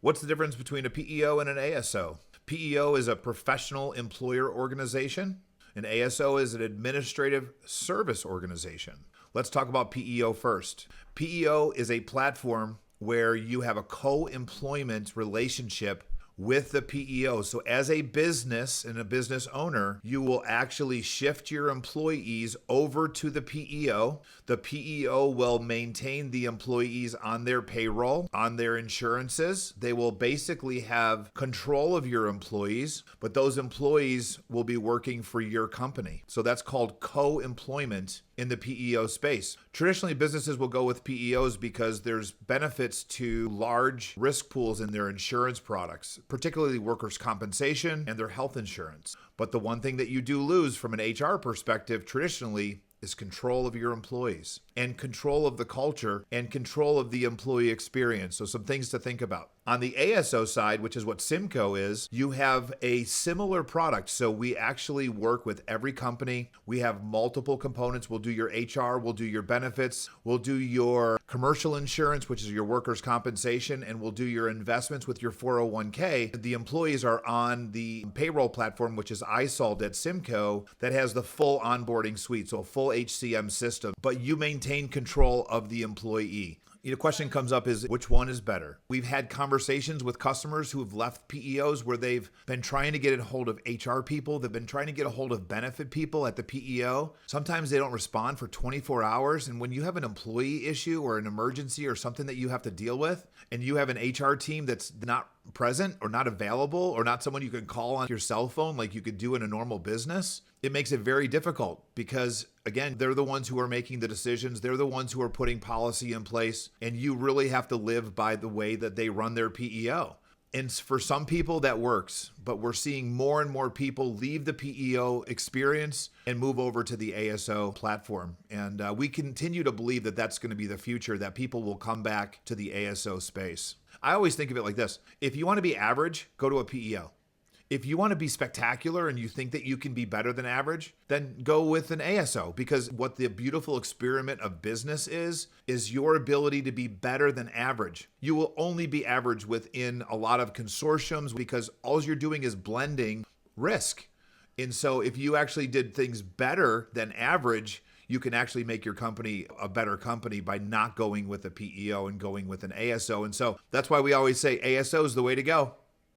What's the difference between a PEO and an ASO? PEO is a professional employer organization. An ASO is an administrative service organization. Let's talk about PEO first. PEO is a platform where you have a co-employment relationship with the PEO. So as a business and a business owner, you will actually shift your employees over to the PEO. The PEO will maintain the employees on their payroll, on their insurances. They will basically have control of your employees, but those employees will be working for your company. So that's called co-employment in the PEO space. Traditionally, businesses will go with PEOs because there's benefits to large risk pools in their insurance products, particularly workers' compensation and their health insurance. But the one thing that you do lose from an HR perspective traditionally is control of your employees and control of the culture and control of the employee experience. So some things to think about. On the ASO side, which is what Simco is, you have a similar product. So we actually work with every company. We have multiple components. We'll do your HR, we'll do your benefits, we'll do your commercial insurance, which is your workers' compensation, and we'll do your investments with your 401k. The employees are on the payroll platform, which is iSolved at Simco, that has the full onboarding suite, so a full HCM system, but you maintain control of the employee. The question comes up is, which one is better? We've had conversations with customers who have left PEOs where they've been trying to get a hold of HR people. They've been trying to get a hold of benefit people at the PEO. Sometimes they don't respond for 24 hours. And when you have an employee issue or an emergency or something that you have to deal with, and you have an HR team that's not present or not available or not someone you can call on your cell phone like you could do in a normal business, it makes it very difficult because, again, they're the ones who are making the decisions. They're the ones who are putting policy in place, and you really have to live by the way that they run their PEO. And for some people that works, but we're seeing more and more people leave the PEO experience and move over to the ASO platform. And we continue to believe that that's going to be the future, that people will come back to the ASO space. I always think of it like this. If you want to be average, go to a PEO. If you want to be spectacular and you think that you can be better than average, then go with an ASO, because what the beautiful experiment of business is your ability to be better than average. You will only be average within a lot of consortiums because all you're doing is blending risk. And so if you actually did things better than average, you can actually make your company a better company by not going with a PEO and going with an ASO. And so that's why we always say ASO is the way to go.